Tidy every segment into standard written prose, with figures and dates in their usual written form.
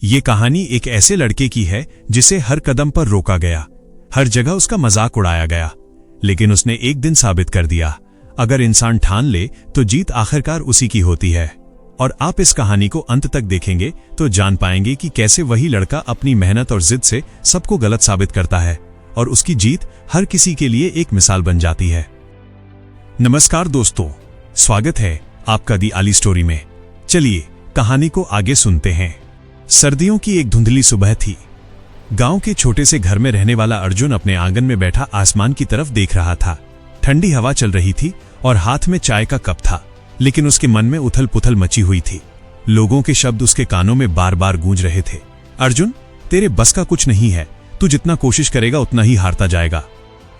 ये कहानी एक ऐसे लड़के की है जिसे हर कदम पर रोका गया, हर जगह उसका मजाक उड़ाया गया, लेकिन उसने एक दिन साबित कर दिया, अगर इंसान ठान ले तो जीत आखिरकार उसी की होती है। और आप इस कहानी को अंत तक देखेंगे तो जान पाएंगे कि कैसे वही लड़का अपनी मेहनत और जिद से सबको गलत साबित करता है और उसकी जीत हर किसी के लिए एक मिसाल बन जाती है। नमस्कार दोस्तों, स्वागत है आपका दी आली स्टोरी में। चलिए कहानी को आगे सुनते हैं। सर्दियों की एक धुंधली सुबह थी। गांव के छोटे से घर में रहने वाला अर्जुन अपने आंगन में बैठा आसमान की तरफ देख रहा था। ठंडी हवा चल रही थी और हाथ में चाय का कप था, लेकिन उसके मन में उथल पुथल मची हुई थी। लोगों के शब्द उसके कानों में बार बार गूंज रहे थे। अर्जुन, तेरे बस का कुछ नहीं है, तू जितना कोशिश करेगा उतना ही हारता जाएगा।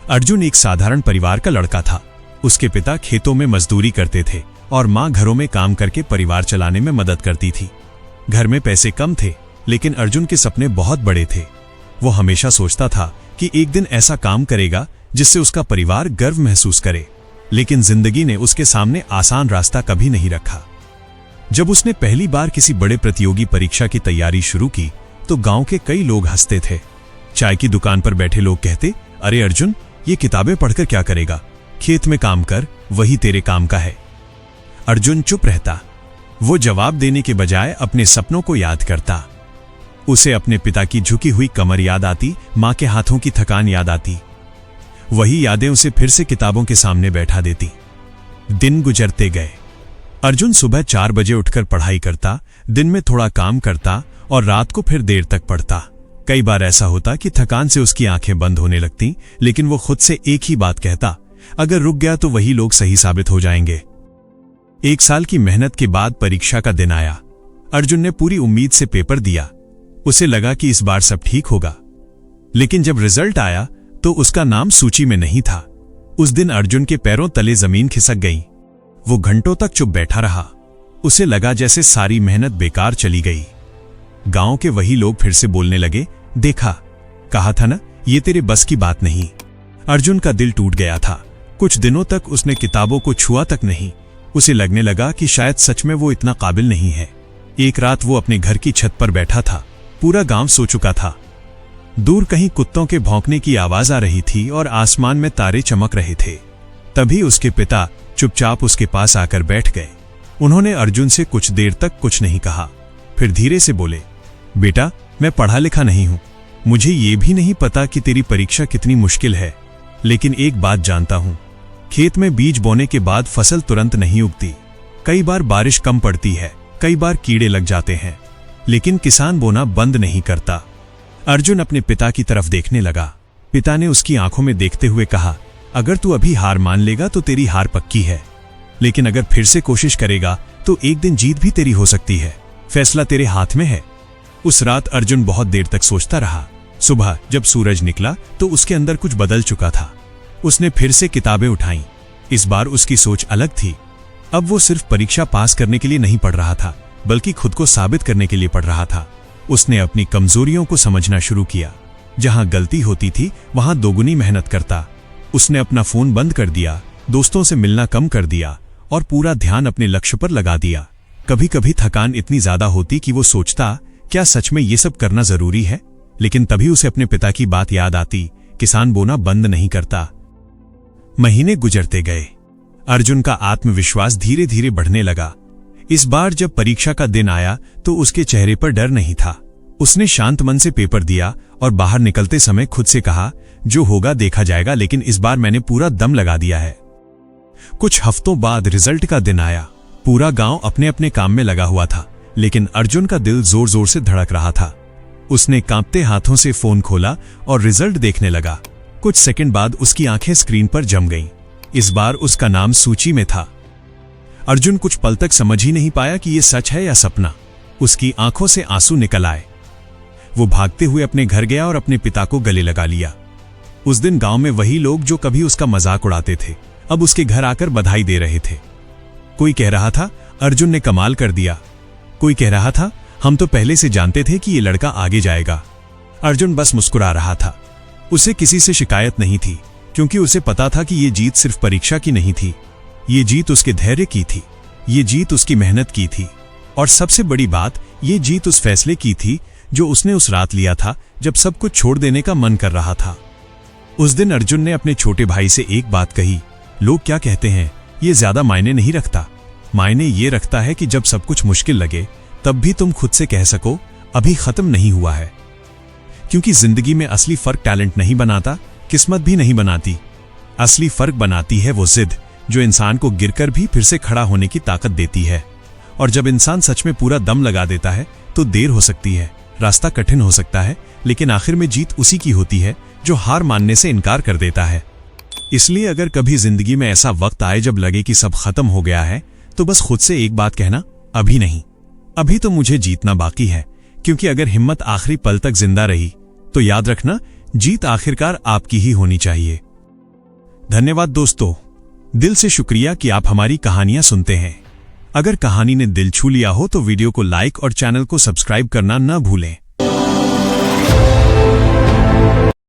अर्जुन एक साधारण परिवार का लड़का था। उसके पिता खेतों में मजदूरी करते थे और माँ घरों में काम करके परिवार चलाने में मदद करती थी। घर में पैसे कम थे, लेकिन अर्जुन के सपने बहुत बड़े थे। वो हमेशा सोचता था कि एक दिन ऐसा काम करेगा जिससे उसका परिवार गर्व महसूस करे, लेकिन जिंदगी ने उसके सामने आसान रास्ता कभी नहीं रखा। जब उसने पहली बार किसी बड़े प्रतियोगी परीक्षा की तैयारी शुरू की तो गांव के कई लोग हंसते थे। चाय की दुकान पर बैठे लोग कहते, अरे अर्जुन, ये किताबें पढ़कर क्या करेगा, खेत में काम कर, वही तेरे काम का है। अर्जुन चुप रहता। वो जवाब देने के बजाय अपने सपनों को याद करता। उसे अपने पिता की झुकी हुई कमर याद आती, मां के हाथों की थकान याद आती। वही यादें उसे फिर से किताबों के सामने बैठा देती। दिन गुजरते गए। अर्जुन सुबह 4 बजे उठकर पढ़ाई करता, दिन में थोड़ा काम करता और रात को फिर देर तक पढ़ता। कई बार ऐसा होता कि थकान से उसकी आंखें बंद होने लगती, लेकिन वो खुद से एक ही बात कहता, अगर रुक गया तो वही लोग सही साबित हो जाएंगे। 1 साल की मेहनत के बाद परीक्षा का दिन आया। अर्जुन ने पूरी उम्मीद से पेपर दिया। उसे लगा कि इस बार सब ठीक होगा, लेकिन जब रिजल्ट आया तो उसका नाम सूची में नहीं था। उस दिन अर्जुन के पैरों तले जमीन खिसक गई। वो घंटों तक चुप बैठा रहा। उसे लगा जैसे सारी मेहनत बेकार चली गई। गांव के वही लोग फिर से बोलने लगे, देखा, कहा था ना, ये तेरे बस की बात नहीं। अर्जुन का दिल टूट गया था। कुछ दिनों तक उसने किताबों को छुआ तक नहीं। उसे लगने लगा कि शायद सच में वो इतना काबिल नहीं है। एक रात वो अपने घर की छत पर बैठा था। पूरा गांव सो चुका था। दूर कहीं कुत्तों के भौंकने की आवाज आ रही थी और आसमान में तारे चमक रहे थे। तभी उसके पिता चुपचाप उसके पास आकर बैठ गए। उन्होंने अर्जुन से कुछ देर तक कुछ नहीं कहा, फिर धीरे से बोले, बेटा, मैं पढ़ा लिखा नहीं हूं, मुझे ये भी नहीं पता कि तेरी परीक्षा कितनी मुश्किल है, लेकिन एक बात जानता हूं, खेत में बीज बोने के बाद फसल तुरंत नहीं उगती। कई बार बारिश कम पड़ती है, कई बार कीड़े लग जाते हैं, लेकिन किसान बोना बंद नहीं करता। अर्जुन अपने पिता की तरफ देखने लगा। पिता ने उसकी आंखों में देखते हुए कहा, अगर तू अभी हार मान लेगा तो तेरी हार पक्की है, लेकिन अगर फिर से कोशिश करेगा तो एक दिन जीत भी तेरी हो सकती है। फैसला तेरे हाथ में है। उस रात अर्जुन बहुत देर तक सोचता रहा। सुबह जब सूरज निकला तो उसके अंदर कुछ बदल चुका था। उसने फिर से किताबें उठाईं। इस बार उसकी सोच अलग थी। अब वो सिर्फ परीक्षा पास करने के लिए नहीं पढ़ रहा था, बल्कि खुद को साबित करने के लिए पढ़ रहा था। उसने अपनी कमजोरियों को समझना शुरू किया। जहां गलती होती थी वहां दोगुनी मेहनत करता। उसने अपना फोन बंद कर दिया, दोस्तों से मिलना कम कर दिया और पूरा ध्यान अपने लक्ष्य पर लगा दिया। कभी कभी थकान इतनी ज्यादा होती कि वो सोचता, क्या सच में ये सब करना जरूरी है? लेकिन तभी उसे अपने पिता की बात याद आती, किसान बोना बंद नहीं करता। महीने गुजरते गए। अर्जुन का आत्मविश्वास धीरे धीरे बढ़ने लगा। इस बार जब परीक्षा का दिन आया तो उसके चेहरे पर डर नहीं था। उसने शांत मन से पेपर दिया और बाहर निकलते समय खुद से कहा, जो होगा देखा जाएगा, लेकिन इस बार मैंने पूरा दम लगा दिया है। कुछ हफ्तों बाद रिजल्ट का दिन आया। पूरा गांव अपने अपने काम में लगा हुआ था, लेकिन अर्जुन का दिल जोर जोर से धड़क रहा था। उसने कांपते हाथों से फोन खोला और रिजल्ट देखने लगा। कुछ सेकंड बाद उसकी आंखें स्क्रीन पर जम गईं। इस बार उसका नाम सूची में था। अर्जुन कुछ पल तक समझ ही नहीं पाया कि यह सच है या सपना। उसकी आंखों से आंसू निकल आए। वो भागते हुए अपने घर गया और अपने पिता को गले लगा लिया। उस दिन गांव में वही लोग जो कभी उसका मजाक उड़ाते थे, अब उसके घर आकर बधाई दे रहे थे। कोई कह रहा था, अर्जुन ने कमाल कर दिया। कोई कह रहा था, हम तो पहले से जानते थे कि ये लड़का आगे जाएगा। अर्जुन बस मुस्कुरा रहा था। उसे किसी से शिकायत नहीं थी, क्योंकि उसे पता था कि ये जीत सिर्फ परीक्षा की नहीं थी। ये जीत उसके धैर्य की थी। ये जीत उसकी मेहनत की थी। और सबसे बड़ी बात, ये जीत उस फैसले की थी जो उसने उस रात लिया था जब सब कुछ छोड़ देने का मन कर रहा था। उस दिन अर्जुन ने अपने छोटे भाई से एक बात कही, लोग क्या कहते हैं ये ज्यादा मायने नहीं रखता, मायने ये रखता है कि जब सब कुछ मुश्किल लगे तब भी तुम खुद से कह सको अभी खत्म नहीं हुआ है। क्योंकि जिंदगी में असली फर्क टैलेंट नहीं बनाता, किस्मत भी नहीं बनाती। असली फर्क बनाती है वो जिद जो इंसान को गिरकर भी फिर से खड़ा होने की ताकत देती है। और जब इंसान सच में पूरा दम लगा देता है तो देर हो सकती है, रास्ता कठिन हो सकता है, लेकिन आखिर में जीत उसी की होती है जो हार मानने से इनकार कर देता है। इसलिए अगर कभी जिंदगी में ऐसा वक्त आए जब लगे कि सब खत्म हो गया है, तो बस खुद से एक बात कहना, अभी नहीं, अभी तो मुझे जीतना बाकी है। क्योंकि अगर हिम्मत आखिरी पल तक जिंदा रही तो याद रखना, जीत आखिरकार आपकी ही होनी चाहिए। धन्यवाद दोस्तों, दिल से शुक्रिया कि आप हमारी कहानियां सुनते हैं। अगर कहानी ने दिल छू लिया हो तो वीडियो को लाइक और चैनल को सब्सक्राइब करना न भूलें।